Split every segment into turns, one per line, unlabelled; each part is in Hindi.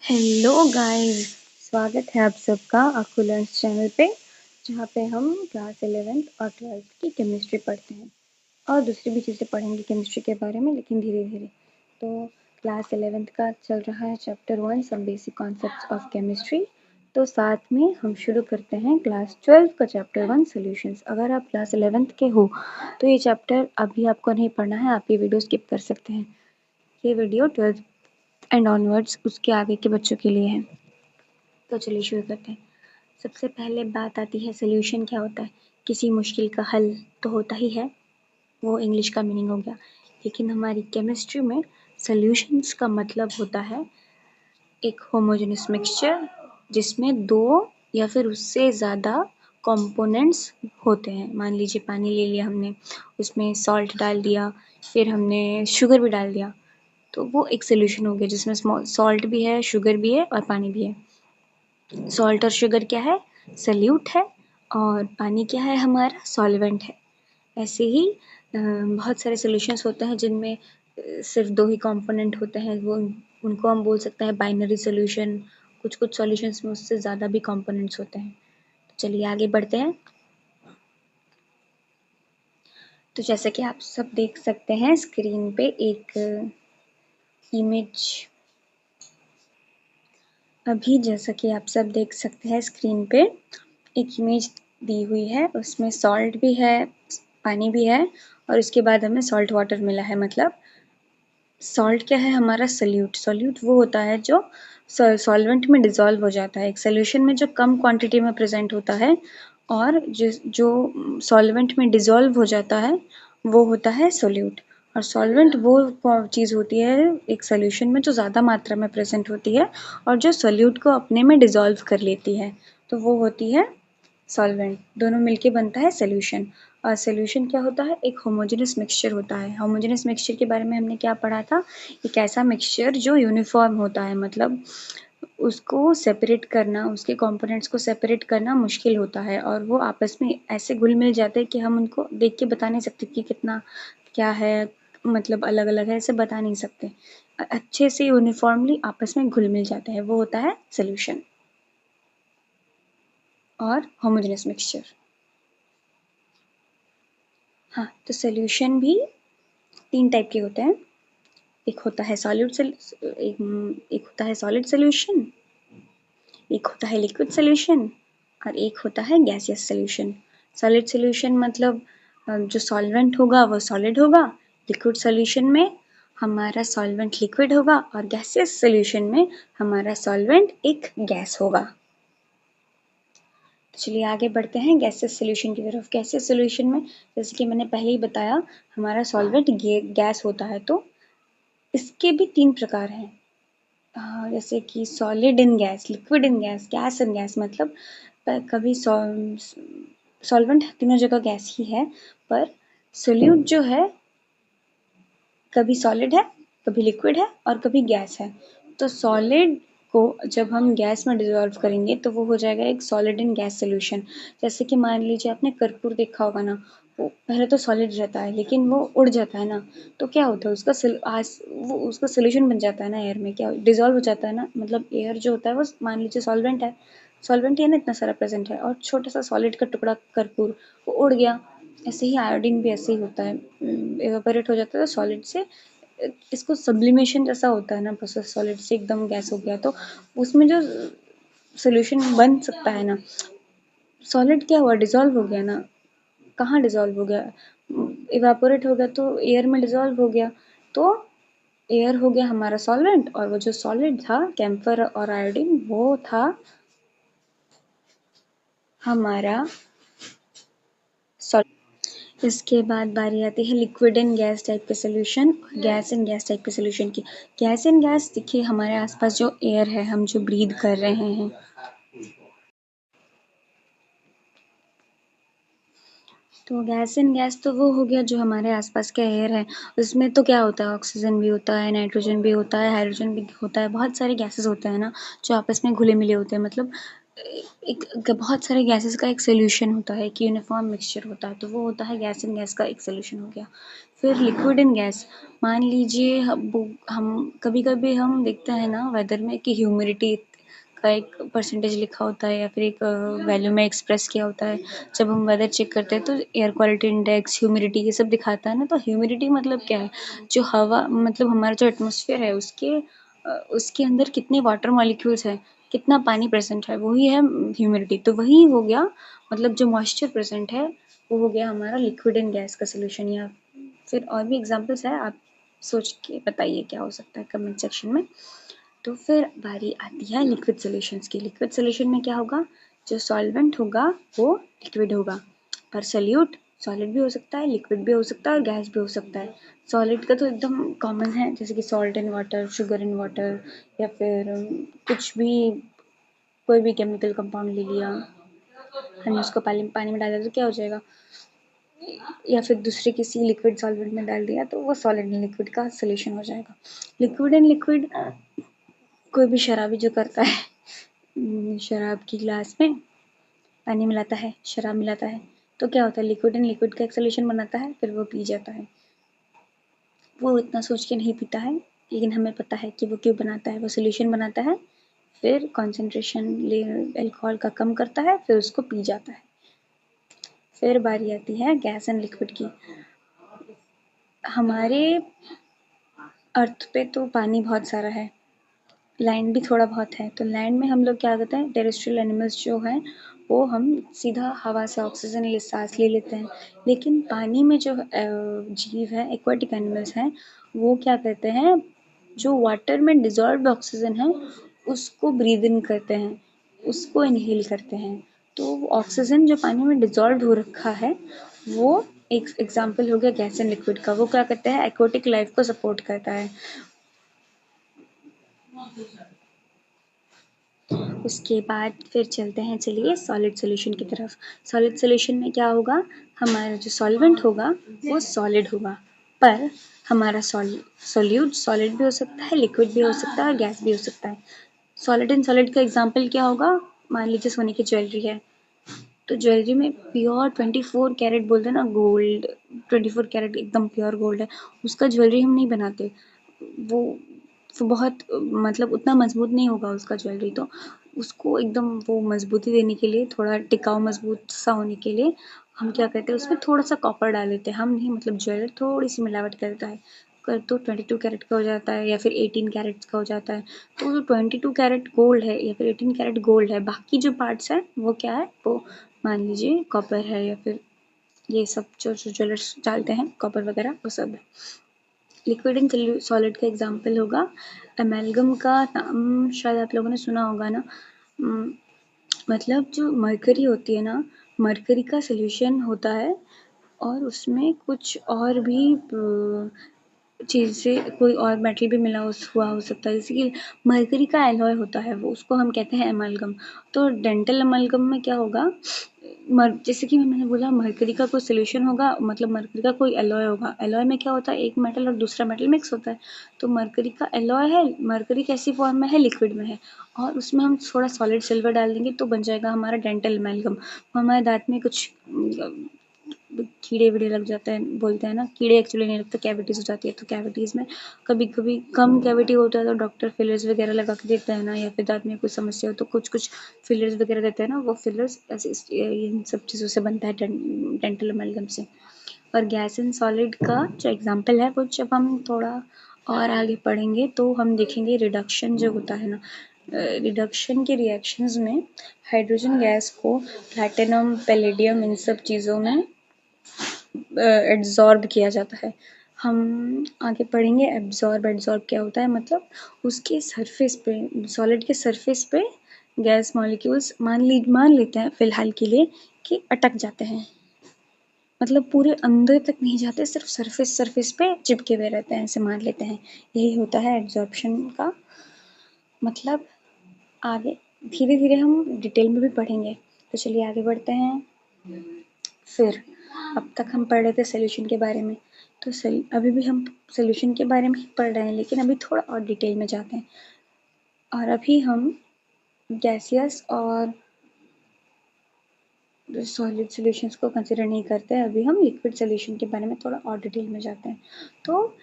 हेलो गाइस, स्वागत है आप सबका अकुलेंस चैनल पे, जहाँ पे हम क्लास 11th और 12th की केमिस्ट्री पढ़ते हैं और दूसरी भी चीज़ें पढ़ेंगे केमिस्ट्री के बारे में, लेकिन धीरे धीरे। तो क्लास 11th का चल रहा है chapter 1 some basic concepts of chemistry. तो साथ में हम शुरू करते हैं क्लास 12 का चैप्टर 1 सॉल्यूशंस। अगर आप क्लास 11th के हो तो ये चैप्टर अभी आपको नहीं पढ़ना है, आप ये वीडियो स्किप कर सकते हैं। ये वीडियो 12th एंड ऑनवर्ड्स उसके आगे के बच्चों के लिए है। तो चलिए शुरू करते हैं। सबसे पहले बात आती है सोल्यूशन क्या होता है। किसी मुश्किल का हल तो होता ही है, वो इंग्लिश का मीनिंग हो गया। लेकिन हमारी केमिस्ट्री में सोल्यूशंस का मतलब होता है एक होमोजेनस मिक्सचर जिसमें दो या फिर उससे ज़्यादा कंपोनेंट्स होते हैं। मान लीजिए पानी ले लिया हमने, उसमें सॉल्ट डाल दिया, फिर हमने शुगर भी डाल दिया, तो वो एक सोल्यूशन हो गया जिसमें सॉल्ट भी है, शुगर भी है और पानी भी है। सॉल्ट और शुगर क्या है? सल्यूट है, और पानी क्या है? हमारा सॉल्वेंट है। ऐसे ही बहुत सारे सॉल्यूशंस होते हैं जिनमें सिर्फ दो ही कंपोनेंट होते हैं, वो उनको हम बोल सकते हैं बाइनरी सॉल्यूशन। कुछ कुछ सॉल्यूशंस में उससे ज़्यादा भी कंपोनेंट्स होते हैं। तो चलिए आगे बढ़ते हैं। तो जैसे कि आप सब देख सकते हैं स्क्रीन पे एक इमेज। अभी जैसा कि आप सब देख सकते हैं स्क्रीन पे एक इमेज दी हुई है, उसमें सॉल्ट भी है, पानी भी है, और उसके बाद हमें सॉल्ट वाटर मिला है। मतलब सॉल्ट क्या है? हमारा सल्यूट। सॉल्यूट वो होता है जो सॉल्वेंट में डिज़ोल्व हो जाता है, एक सोल्यूशन में जो कम क्वांटिटी में प्रेजेंट होता है, और जो सॉल्वेंट में डिज़ोल्व हो जाता है वो होता है सोल्यूट। और सॉल्वेंट वो चीज़ होती है एक सोल्यूशन में जो ज़्यादा मात्रा में प्रेजेंट होती है और जो सोल्यूट को अपने में डिज़ोल्व कर लेती है, तो वो होती है सॉल्वेंट। दोनों मिलके बनता है सोल्यूशन। और सोल्यूशन क्या होता है? एक होमोजेनस मिक्सचर होता है। होमोजेनस मिक्सचर के बारे में हमने क्या पढ़ा था? एक ऐसा मिक्सचर जो यूनिफॉर्म होता है, मतलब उसको सेपरेट करना, उसके कंपोनेंट्स को सेपरेट करना मुश्किल होता है, और वो आपस में ऐसे घुल मिल जाते हैं कि हम उनको देख के बता नहीं सकते कि कितना क्या है, मतलब अलग अलग है, ऐसे बता नहीं सकते। अच्छे से यूनिफॉर्मली आपस में घुल मिल जाते हैं, वो होता है सोल्यूशन और होमोजेनस मिक्सचर। हाँ, तो सोल्यूशन भी तीन टाइप के होते हैं। एक होता है एक होता है सॉलिड सोल्यूशन, एक होता है लिक्विड सोल्यूशन, और एक होता है गैसियस सोल्यूशन। सॉलिड सोल्यूशन मतलब जो सॉल्वेंट होगा वो सॉलिड होगा, लिक्विड सोल्यूशन में हमारा सॉल्वेंट लिक्विड होगा, और गैसियस सोल्यूशन में हमारा सॉल्वेंट एक गैस होगा। चलिए आगे बढ़ते हैं गैसियस सोल्यूशन की तरफ। गैसियस सोल्यूशन में जैसे कि मैंने पहले ही बताया, हमारा सॉल्वेंट गैस होता है। तो इसके भी तीन प्रकार हैं, जैसे कि solid in gas, liquid in gas, gas in gas. मतलब कभी सॉल्वेंट तीनों जगह गैस ही है, पर सोल्यूट जो है कभी सॉलिड है, कभी लिक्विड है और कभी गैस है। तो सॉलिड को जब हम गैस में डिसॉल्व करेंगे तो वो हो जाएगा एक सॉलिड इन गैस सोल्यूशन। जैसे कि मान लीजिए आपने कर्पूर देखा होगा ना, वो पहले तो सॉलिड रहता है लेकिन वो उड़ जाता है ना, तो क्या होता है वो उसका सोल्यूशन बन जाता है ना एयर में, क्या डिसॉल्व हो जाता है ना। मतलब एयर जो होता है वो मान लीजिए सॉल्वेंट है ना, इतना सारा प्रेजेंट है, और छोटा सा सॉलिड का टुकड़ा कर्पूर वो उड़ गया। ऐसे ही आयोडीन भी ऐसे ही होता है, एवापोरेट हो जाता है सॉलिड से। इसको सब्लिमेशन जैसा होता है ना, प्रोसेस सॉलिड से एकदम गैस हो गया तो उसमें जो सोल्यूशन बन सकता है ना, सॉलिड क्या हुआ? डिसॉल्व हो गया ना। कहाँ डिसॉल्व हो गया? इवापोरेट हो गया तो एयर में डिसॉल्व हो गया, तो एयर हो गया हमारा सॉल्वेंट, और वो जो सॉलिड था कैम्फर और आयोडीन वो था हमारा सॉल्वेंट। इसके बाद बारी आती है लिक्विड एंड गैस टाइप के solution, gas and gas type के सोल्यूशन की। गैस एंड गैस देखिए, हमारे आसपास जो एयर है, हम जो ब्रीथ कर रहे हैं, तो गैस एंड गैस तो वो हो गया जो हमारे आसपास का एयर है। उसमें तो क्या होता है? ऑक्सीजन भी होता है, नाइट्रोजन भी होता है, हाइड्रोजन भी होता है, बहुत सारे गैसेस होते हैं ना जो आपस में घुले मिले होते हैं। मतलब एक बहुत सारे गैसेस का एक सॉल्यूशन होता है, एक यूनिफॉर्म मिक्सचर होता है, तो वो होता है गैस एंड गैस का एक सॉल्यूशन हो गया। फिर लिक्विड एंड गैस, मान लीजिए हम कभी-कभी हम देखते हैं ना वेदर में कि ह्यूमिडिटी का एक परसेंटेज लिखा होता है या फिर एक वैल्यू में एक्सप्रेस किया होता है। जब हम वेदर चेक करते हैं तो एयर क्वालिटी इंडेक्स, ह्यूमिडिटी ये सब दिखाता है ना, तो ह्यूमिडिटी मतलब क्या है? जो हवा मतलब हमारा जो एटमॉस्फेयर है उसके अंदर कितने वाटर मॉलिक्यूल्स हैं, कितना पानी प्रेजेंट है, वही है ह्यूमिडिटी। तो वही हो गया, मतलब जो मॉइस्चर प्रेजेंट है वो हो गया हमारा लिक्विड एंड गैस का सोल्यूशन। या फिर और भी एग्जांपल्स है, आप सोच के बताइए क्या हो सकता है कमेंट सेक्शन में। तो फिर बारी आती है लिक्विड सॉल्यूशंस की। लिक्विड सॉल्यूशन में क्या होगा, जो सॉल्वेंट होगा वो लिक्विड होगा, पर सॉल्यूट सॉलिड भी हो सकता है, लिक्विड भी हो सकता है और गैस भी हो सकता है। सॉलिड का तो एकदम कॉमन है, जैसे कि salt in water, sugar in water, या फिर कुछ भी, कोई भी केमिकल कंपाउंड ले लिया, हमने उसको पानी में डाला तो क्या हो जाएगा, या फिर दूसरे किसी लिक्विड सॉल्वेंट में डाल दिया तो वो सॉलिड एंड लिक्विड का सोल्यूशन हो जाएगा। लिक्विड एंड लिक्विड कोई भी शराबी जो करता है, शराब की ग्लास में पानी मिलाता है, शराब मिलाता है, तो क्या होता है, लिक्विड एंड लिक्विड का एक सोल्यूशन बनाता है, फिर वो पी जाता है। वो इतना सोच के नहीं पीता है, लेकिन हमें पता है कि वो क्यों बनाता है, वो सोल्यूशन बनाता है, फिर कॉन्सेंट्रेशन अल्कोहल का कम करता है, फिर उसको पी जाता है। फिर बारी आती है गैस एंड लिक्विड की। हमारे अर्थ पे तो पानी बहुत सारा है, लैंड भी थोड़ा बहुत है, तो लैंड में हम लोग क्या करते हैं, टेरेस्ट्रियल एनिमल्स जो हैं वो हम सीधा हवा से ऑक्सीजन सांस ले लेते हैं। लेकिन पानी में जो जीव है, एक्वाटिक एनिमल्स हैं, वो क्या करते हैं, जो वाटर में डिजॉल्व्ड ऑक्सीजन है उसको ब्रीद इन करते हैं, उसको इनहेल करते हैं। तो ऑक्सीजन जो पानी में डिजॉल्व हो रखा है वो एक एग्जाम्पल हो गया गैस एंड लिक्विड का। वो क्या करता है, एक्वाटिक लाइफ को सपोर्ट करता है। उसके बाद फिर चलते हैं, चलिए सॉलिड सॉल्यूशन की तरफ। सॉलिड सॉल्यूशन में क्या होगा, हमारा जो सॉल्वेंट होगा वो सॉलिड होगा, पर हमारा सॉल्यूट सॉलिड भी हो सकता है, लिक्विड भी हो सकता है और गैस भी हो सकता है। सॉलिड एंड सॉलिड का एग्जाम्पल क्या होगा, मान लीजिए सोने की ज्वेलरी है, तो ज्वेलरी में प्योर 24 कैरेट बोलते हैं ना गोल्ड, 24 कैरेट एकदम प्योर गोल्ड है, उसका ज्वेलरी हम नहीं बनाते। वो बहुत मतलब उतना मजबूत नहीं होगा उसका ज्वेलरी, तो उसको एकदम वो मजबूती देने के लिए, थोड़ा टिकाऊ मजबूत सा होने के लिए हम क्या करते हैं, उसमें थोड़ा सा कॉपर डाल देते हैं। हम नहीं, मतलब ज्वेलर थोड़ी सी मिलावट करता है, कर तो 22 कैरेट का हो जाता है या फिर 18 कैरेट का हो जाता है। तो जो 22 कैरेट गोल्ड है या फिर 18 कैरेट गोल्ड है, बाकी जो पार्ट्स है वो क्या है, वो मान लीजिए कॉपर है, या फिर ये सब जो ज्वेलर्स डालते हैं कॉपर वगैरह वो सब है। लिक्विड एंड सॉलिड का एग्जाम्पल होगा एमेलगम का नाम, शायद आप लोगों ने सुना होगा ना। मतलब जो मरकरी होती है ना, मरकरी का सोल्यूशन होता है और उसमें कुछ और भी चीज़ से कोई और मेटल भी मिला हुआ हो सकता है, जैसे कि मरकरी का एलॉय होता है, वो उसको हम कहते हैं एमलगम। तो डेंटल एमलगम में क्या होगा, जैसे कि मैंने बोला मरकरी का कोई सोल्यूशन होगा, मतलब मरकरी का कोई एलॉय होगा। एलॉय में क्या होता है, एक मेटल और दूसरा मेटल मिक्स होता है, तो मरकरी का एलॉय है, मरकरी कैसी फॉर्म में है, लिक्विड में है, और उसमें हम थोड़ा सॉलिड सिल्वर डाल देंगे तो बन जाएगा हमारा डेंटल एमलगम। हमारे दांत में कुछ कीड़े वीड़े लग जाते हैं, बोलते हैं ना, कीड़े एक्चुअली नहीं लगते, कैविटीज़ हो जाती है, तो कैविटीज़ में कभी कभी कम कैविटी होता है तो डॉक्टर फिलर्स वगैरह लगा के देता है ना, या फिर दांत में कोई समस्या हो तो कुछ कुछ फिलर्स वगैरह देते हैं ना, वो फिलर्स ऐसे इन सब चीज़ों से बनता है, डेंटल अमेलगम से। और गैस एंड सॉलिड का जो एग्जाम्पल है वो जब हम थोड़ा और आगे पढ़ेंगे तो हम देखेंगे रिडक्शन जो होता है ना, रिडक्शन के रिएक्शंस में हाइड्रोजन गैस को प्लैटिनम, पैलेडियम, इन सब चीज़ों में एब्जॉर्ब किया जाता है। हम आगे पढ़ेंगे एब्जॉर्ब क्या होता है, मतलब उसके सरफेस पे, सॉलिड के सरफेस पे गैस मॉलिक्यूल्स मान लेते हैं फिलहाल के लिए कि अटक जाते हैं, मतलब पूरे अंदर तक नहीं जाते, सिर्फ सरफेस पे चिपके हुए रहते हैं, ऐसे मान लेते हैं। यही होता है एब्जॉर्प्शन का मतलब। आगे धीरे धीरे हम डिटेल में भी पढ़ेंगे, तो चलिए आगे बढ़ते हैं। फिर अब तक हम पढ़ रहे थे सोल्यूशन के बारे में, तो अभी भी हम सोल्यूशन के बारे में ही पढ़ रहे हैं, लेकिन अभी थोड़ा और डिटेल में जाते हैं। और अभी हम गैसियस और सॉलिड सॉल्यूशंस को कंसिडर नहीं करते। अभी हम लिक्विड सॉल्यूशन के बारे में थोड़ा और डिटेल में जाते हैं। तो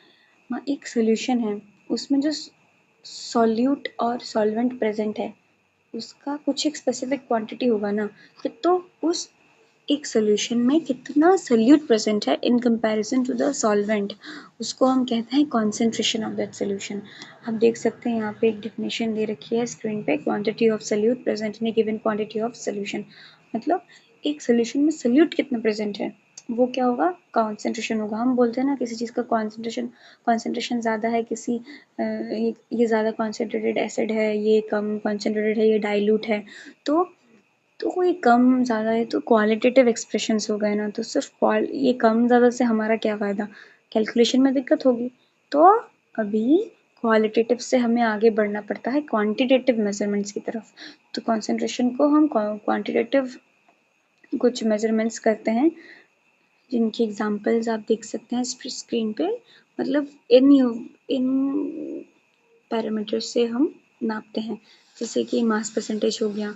एक सॉल्यूशन है, उसमें जो सॉल्यूट और सॉल्वेंट प्रेजेंट है उसका कुछ एक स्पेसिफिक क्वांटिटी होगा ना, तो उस एक सॉल्यूशन में कितना सॉल्यूट प्रेजेंट है in comparison to the solvent, उसको हम कहते हैं कॉन्सेंट्रेशन ऑफ दैट सॉल्यूशन। आप देख सकते हैं यहाँ पे एक डेफिनेशन दे रखी है स्क्रीन पे, quantity of solute present in A given quantity of solution. मतलब एक सॉल्यूशन में सॉल्यूट कितना प्रेजेंट है वो क्या होगा, कॉन्सेंट्रेशन होगा। हम बोलते हैं ना किसी चीज़ का कॉन्सेंट्रेशन ज़्यादा है, किसी ये ज़्यादा कॉन्सेंट्रेटेड एसिड है, ये कम कॉन्सेंट्रेटेड है, ये डाइल्यूट है। तो कोई कम ज़्यादा है तो क्वालिटेटिव एक्सप्रेशंस हो गए ना, तो सिर्फ ये कम ज़्यादा से हमारा क्या फ़ायदा, कैलकुलेशन में दिक्कत होगी। तो अभी क्वालिटेटिव से हमें आगे बढ़ना पड़ता है क्वांटिटेटिव मेजरमेंट्स की तरफ। तो कॉन्सेंट्रेशन को हम क्वांटिटेटिव कुछ मेजरमेंट्स करते हैं, जिनकी एग्जांपल्स आप देख सकते हैं स्क्रीन पे। मतलब इन पैरामीटर्स से हम नापते हैं, जैसे कि मास परसेंटेज हो गया।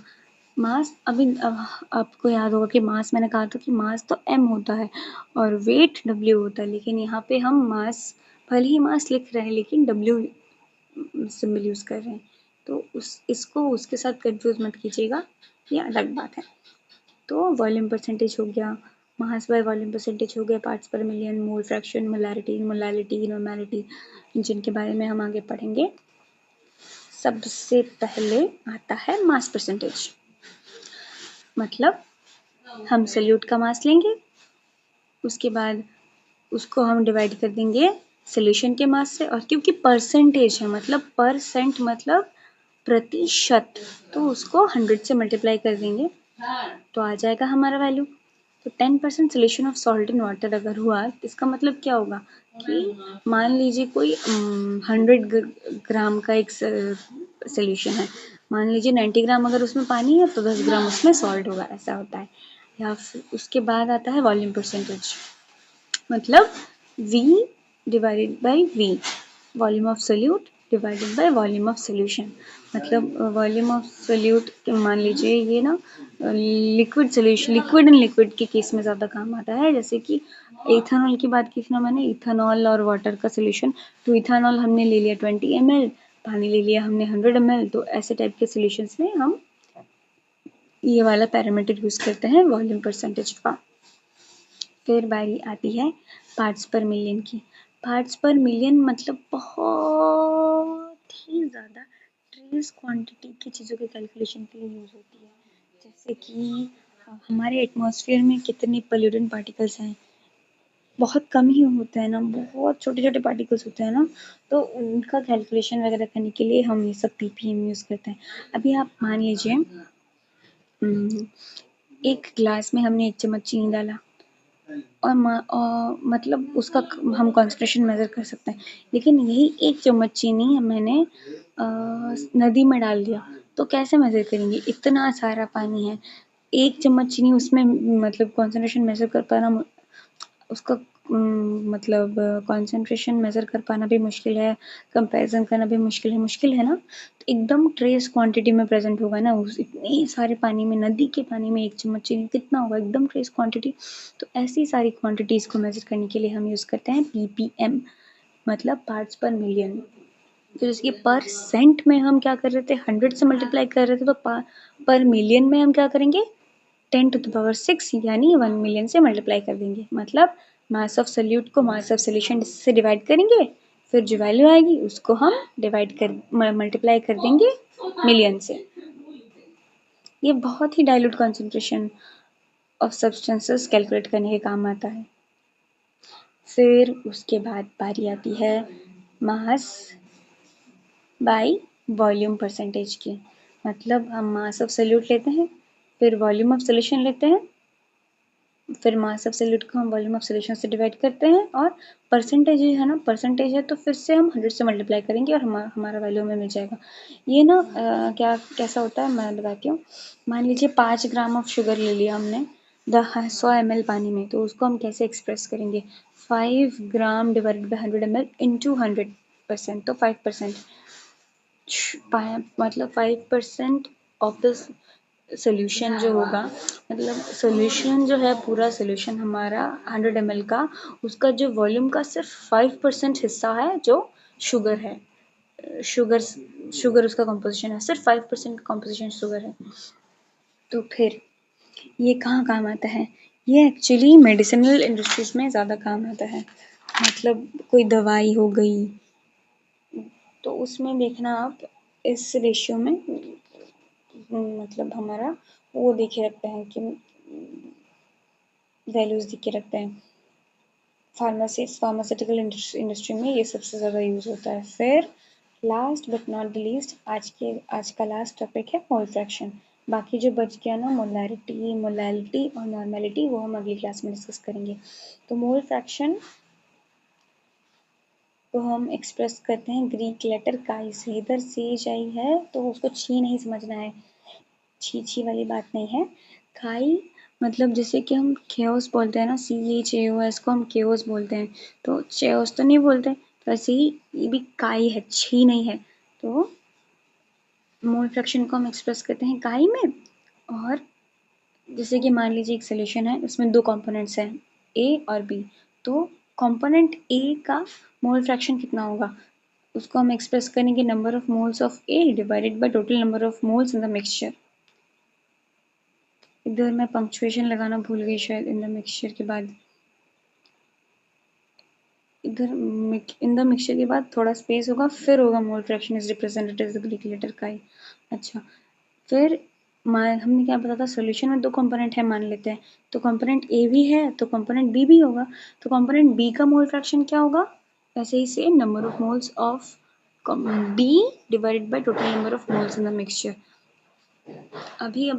मास अभी आपको याद होगा कि मास, मैंने कहा था कि मास तो m होता है और वेट w होता है, लेकिन यहाँ पे हम मास, भले ही मास लिख रहे हैं लेकिन w सिंबल यूज कर रहे हैं, तो इसको उसके साथ कंफ्यूज मत कीजिएगा, ये अलग बात है। तो वॉल्यूम परसेंटेज हो गया, मास बाय वॉल्यूम परसेंटेज हो गया, पार्ट्स पर million, mole fraction, molarity, normality, जिनके बारे में हम आगे पढ़ेंगे। सबसे पहले आता है मास परसेंटेज। मतलब हम सॉल्यूट का मास लेंगे, उसके बाद उसको हम डिवाइड कर देंगे सॉल्यूशन के मास से, और क्योंकि परसेंटेज है मतलब परसेंट मतलब प्रतिशत, तो उसको 100 से मल्टीप्लाई कर देंगे तो आ जाएगा हमारा वैल्यू। तो 10% solution of salt in water अगर हुआ, इसका मतलब क्या होगा कि मान लीजिए कोई 100 ग्राम का एक सोल्यूशन है, मान लीजिए 90 ग्राम अगर उसमें पानी है तो 10 ग्राम उसमें सॉल्ट होगा, ऐसा होता है। या फिर उसके बाद आता है वॉल्यूम परसेंटेज, मतलब V divided by V, volume of solute divided by volume of solution. मतलब वॉल्यूम ऑफ सोल्यूट, मान लीजिए ये ना liquid solution, liquid and liquid के केस में ज़्यादा काम आता है, जैसे कि इथेनॉल की बात की थी ना मैंने, इथेनॉल और वाटर का सोल्यूशन। तो इथेनॉल हमने ले लिया 20 ml, पानी ले लिया हमने 100 ml, तो ऐसे टाइप के सोल्यूशंस में हम ये वाला पैरामीटर यूज़ करते हैं वॉल्यूम परसेंटेज का। फिर बारी आती है पार्ट्स पर मिलियन की। पार्ट्स पर मिलियन मतलब बहुत ही ज़्यादा ट्रेस क्वांटिटी की चीज़ों के कैलकुलेशन के लिए यूज़ होती है, जैसे कि हमारे एटमॉस्फेयर में कितने पोल्यूटेंट पार्टिकल्स हैं, बहुत कम ही होते हैं ना, बहुत छोटे छोटे पार्टिकल्स होते हैं ना, तो उनका कैलकुलेशन वगैरह करने के लिए हम ये सब ppm यूज़ करते हैं। अभी आप मान लीजिए एक ग्लास में हमने 1 चम्मच चीनी डाला, और मतलब उसका हम कॉन्सेंट्रेशन मेज़र कर सकते हैं, लेकिन यही 1 चम्मच चीनी मैंने नदी में डाल दिया तो कैसे मेज़र करेंगे, इतना सारा पानी है, 1 चम्मच चीनी उसमें मतलब कॉन्सेंट्रेशन मेज़र कर पाना, उसका मतलब कॉन्सेंट्रेशन मेज़र कर पाना भी मुश्किल है, कंपैरिजन करना भी मुश्किल है ना। तो एकदम ट्रेस क्वांटिटी में प्रेजेंट होगा ना, उस इतने सारे पानी में, नदी के पानी में 1 चम्मच चीनी कितना होगा, एकदम ट्रेस क्वांटिटी। तो ऐसी सारी क्वांटिटीज़ को मेज़र करने के लिए हम यूज़ करते हैं ppm, मतलब पार्ट्स पर मिलियन। फिर उसके परसेंट में हम क्या कर रहे थे, 100 से मल्टीप्लाई कर रहे थे, तो पर मिलियन में हम क्या करेंगे, 10⁻6 यानी 1 मिलियन से मल्टीप्लाई कर देंगे। मतलब मास ऑफ सोल्यूट को मास ऑफ सोल्यूशन से डिवाइड करेंगे, फिर जो वैल्यू आएगी उसको हम मल्टीप्लाई कर देंगे मिलियन से। ये बहुत ही dilute concentration of substances calculate करने के काम आता है। फिर उसके बाद बारी आती है मास बाय वॉल्यूम परसेंटेज की। मतलब हम मास ऑफ सोल्यूट लेते हैं, फिर वॉल्यूम ऑफ सोल्यूशन लेते हैं, फिर मास ऑफ सोल्यूट को हम वॉल्यूम ऑफ सोल्यूशन से डिवाइड करते हैं, और परसेंटेज है ना, परसेंटेज है तो फिर से हम 100 से मल्टीप्लाई करेंगे और हमारा वैल्यू हमें मिल जाएगा। ये ना कैसा होता है मैं बताती हूँ। मान लीजिए 5 ग्राम ऑफ शुगर ले लिया हमने 100 ml पानी में, तो उसको हम कैसे एक्सप्रेस करेंगे, 5 gram divided by 100 ml into 100%, तो 5%, मतलब 5% ऑफ दिस सोल्यूशन जो होगा, मतलब सोल्यूशन जो है, पूरा सोल्यूशन हमारा 100 ml का, उसका जो वॉल्यूम का सिर्फ 5% हिस्सा है जो शुगर है। शुगर उसका कंपोजिशन है, सिर्फ 5% कंपोजिशन शुगर है। तो फिर ये कहाँ काम आता है? ये एक्चुअली मेडिसिनल इंडस्ट्रीज में ज़्यादा काम आता है। मतलब कोई दवाई हो गई, तो उसमें देखना आप इस रेशियो में, मतलब हमारा वो देखे रखते हैं कि वैल्यूज देखे रखते हैं। फार्मास्यूटिकल इंडस्ट्री में ये सबसे ज़्यादा यूज़ होता है। फिर last but not the least, आज का लास्ट टॉपिक है मोल फ्रैक्शन। बाकी जो बच गया ना, मोलैलिटी और नॉर्मेलिटी, वो हम अगली क्लास में डिस्कस करेंगे। तो मोल फ्रैक्शन को हम एक्सप्रेस करते हैं ग्रीक लेटर काई से। इधर सेज आई है तो उसको छी नहीं समझना है, छी वाली बात नहीं है। काई मतलब जैसे कि हम केओस बोलते हैं ना, CHAOS को हम केओस बोलते हैं, तो चेओस तो नहीं बोलते, तो ऐसे ही ये भी काई है, छी नहीं है। तो मोल फ्रैक्शन को हम एक्सप्रेस करते हैं काई में। और जैसे कि मान लीजिए एक सोल्यूशन है, उसमें 2 कंपोनेंट्स हैं, A और B। तो कंपोनेंट A का मोल फ्रैक्शन कितना होगा, उसको हम एक्सप्रेस करेंगे number of moles of A divided by total number of moles in the mixture. इधर मैं पंक्चुएशन लगाना भूल गई शायद, इन द मिक्सचर के बाद, इधर इन द मिक्सचर के बाद थोड़ा स्पेस होगा, फिर होगा mole fraction is represented as the Greek letter chi. अच्छा, फिर हमने क्या बताया था, सोल्यूशन में 2 कंपोनेंट है मान लेते हैं, तो कंपोनेंट A भी है तो कंपोनेंट B भी होगा। तो कंपोनेंट B का मोल फ्रैक्शन क्या होगा, ऐसे ही same number of moles of B divided by total number of moles in the mixture. अभी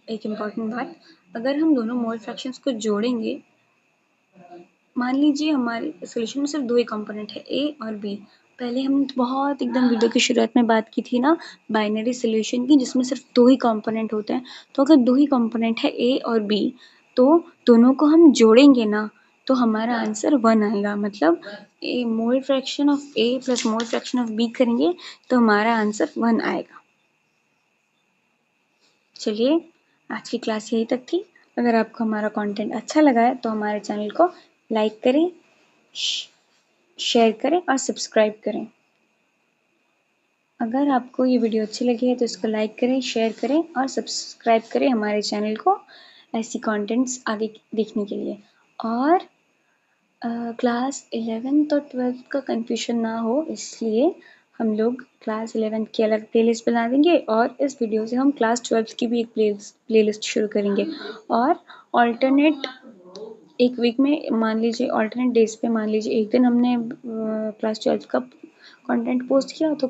एक इम्पॉर्टेंट बात, अगर हम दोनों मोल फ्रैक्शंस को जोड़ेंगे, मान लीजिए हमारे सोल्यूशन में सिर्फ 2 ही कंपोनेंट है, A और B। पहले हमने बहुत एकदम वीडियो की शुरुआत में बात की थी ना बाइनरी सोल्यूशन की, जिसमें सिर्फ 2 ही कंपोनेंट होते हैं। तो अगर 2 ही कंपोनेंट है A और B, तो दोनों को हम जोड़ेंगे ना, तो हमारा आंसर 1 आएगा। मतलब mole fraction of A plus mole fraction of B करेंगे तो हमारा आंसर 1 आएगा। चलिए, आज की क्लास यही तक थी। अगर आपको हमारा कंटेंट अच्छा लगा है तो हमारे चैनल को लाइक करें, शेयर करें और सब्सक्राइब करें। अगर आपको ये वीडियो अच्छी लगी है तो इसको लाइक करें, शेयर करें और सब्सक्राइब करें हमारे चैनल को, ऐसी कंटेंट्स आगे देखने के लिए। और क्लास 11th और 12th का कंफ्यूजन ना हो, इसलिए हम लोग क्लास 11th की अलग प्लेलिस्ट बना देंगे, और इस वीडियो से हम क्लास 12th की भी एक प्लेलिस्ट शुरू करेंगे। और ऑल्टरनेट एक वीक में, मान लीजिए ऑल्टरनेट डेज पे, मान लीजिए एक दिन हमने क्लास 12th का कंटेंट पोस्ट किया तो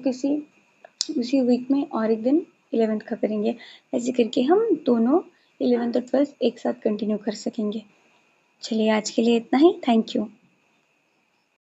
उसी वीक में और एक दिन 11th का करेंगे। ऐसे करके हम दोनों 11th और 12th एक साथ कंटिन्यू कर सकेंगे। चलिए, आज के लिए इतना ही। Thank you.